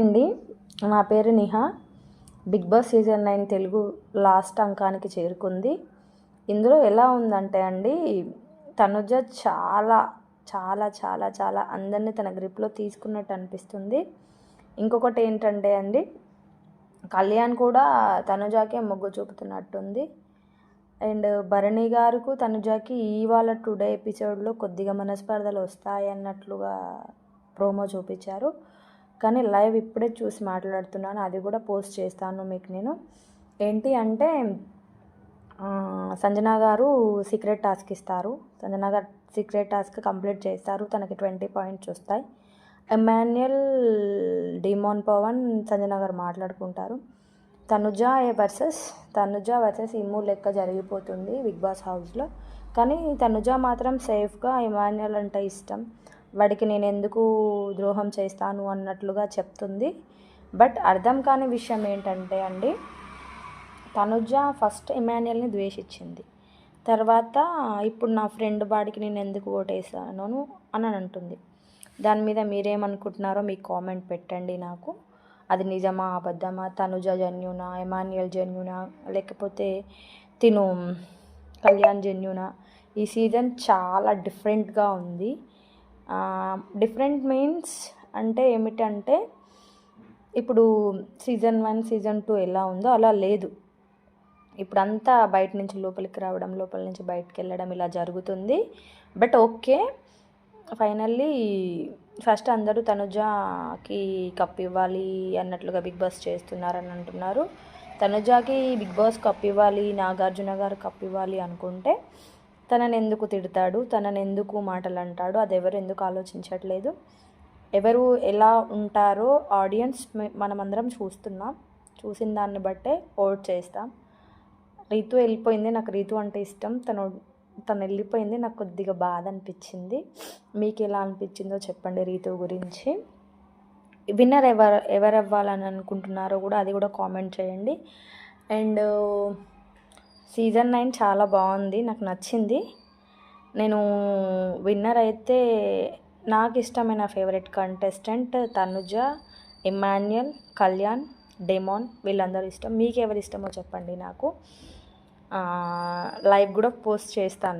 అండి, నా పేరు Niha. Big boss season 9 Telugu last అంకానికి చేరుకుంది. ఇందులో ఎలా ఉందంటే అండి, తనుజ చాలా చాలా చాలా చాలా అందరినీ తన గ్రిప్లో తీసుకున్నట్టు అనిపిస్తుంది. ఇంకొకటి ఏంటంటే అండి, కళ్యాణ్ కూడా తనుజాకే మొగ్గు చూపుతున్నట్టుంది. అండ్ భరణి గారికి తనుజాకి ఇవాళ టుడే ఎపిసోడ్లో కొద్దిగా మనస్పర్ధలు వస్తాయి అన్నట్లుగా ప్రోమో చూపించారు. కానీ లైవ్ ఇప్పుడే చూసి మాట్లాడుతున్నాను, అది కూడా పోస్ట్ చేస్తాను మీకు నేను. ఏంటి అంటే సంజన గారు సీక్రెట్ టాస్క్ ఇస్తారు. సంజన గారు సీక్రెట్ టాస్క్ కంప్లీట్ చేస్తారు, తనకి 20 పాయింట్స్ వస్తాయి. ఎమాన్యుయల్, డిమాన్ పవన్, సంజన గారు మాట్లాడుకుంటారు. తనుజ వర్సెస్ ఇమ్ము లెక్క జరిగిపోతుంది బిగ్ బాస్ హౌస్లో. కానీ తనుజ మాత్రం సేఫ్గా ఎమాన్యుయల్ అంటే ఇష్టం, వాడికి నేను ఎందుకు ద్రోహం చేస్తాను అన్నట్లుగా చెప్తుంది. బట్ అర్థం కాని విషయం ఏంటంటే అండి, తనుజ ఫస్ట్ ఎమాన్యుయల్ని ద్వేషించింది, తర్వాత ఇప్పుడు నా ఫ్రెండ్ బాడికి నేను ఎందుకు ఓటేసాను అని అంటుంది. దాని మీద మీరేమనుకుంటున్నారో మీ కామెంట్ పెట్టండి నాకు. అది నిజమా అబద్ధమా, తనుజ జెన్యూనా, ఎమాన్యుయల్ జెన్యూనా, లేకపోతే తిను కళ్యాణ్ జెన్యూనా? ఈ సీజన్ చాలా డిఫరెంట్గా ఉంది. డిఫరెంట్ మీన్స్ అంటే ఏమిటంటే, ఇప్పుడు సీజన్ 1 సీజన్ 2 ఎలా ఉందో అలా లేదు. ఇప్పుడంతా బయట నుంచి లోపలికి రావడం, లోపల నుంచి బయటకు వెళ్ళడం ఇలా జరుగుతుంది. బట్ ఓకే, ఫైనల్లీ ఫస్ట్ అందరూ తనుజాకి కప్ ఇవ్వాలి అన్నట్లుగా బిగ్ బాస్ చేస్తున్నారని అంటున్నారు. తనుజాకి బిగ్ బాస్ కప్ ఇవ్వాలి, నాగార్జున గారు కప్ ఇవ్వాలి అనుకుంటే తనని ఎందుకు తిడతాడు, తనని ఎందుకు మాటలు అంటాడు, అది ఎవరు ఎందుకు ఆలోచించట్లేదు. ఎవరు ఎలా ఉంటారో ఆడియన్స్ మనమందరం చూస్తున్నాం. చూసిన దాన్ని బట్టే ఓట్ చేస్తాం. రీతు వెళ్ళిపోయింది, నాకు రీతు అంటే ఇష్టం. తను వెళ్ళిపోయింది, నాకు కొద్దిగా బాధ అనిపించింది. మీకు ఎలా అనిపించిందో చెప్పండి రీతు గురించి. విన్నర్ ఎవరు అవ్వాలని అనుకుంటున్నారో కూడా అది కూడా కామెంట్ చేయండి. అండ్ సీజన్ 9 చాలా బాగుంది, నాకు నచ్చింది. నేను విన్నర్ అయితే నాకు ఇష్టమైన favourite contestant Tanuja, Emmanuel, Kalyan, demon, వీళ్ళందరూ ఇష్టం. మీకు ఎవరు ఇష్టమో చెప్పండి నాకు. లైవ్ కూడా పోస్ట్ చేస్తాను నేను.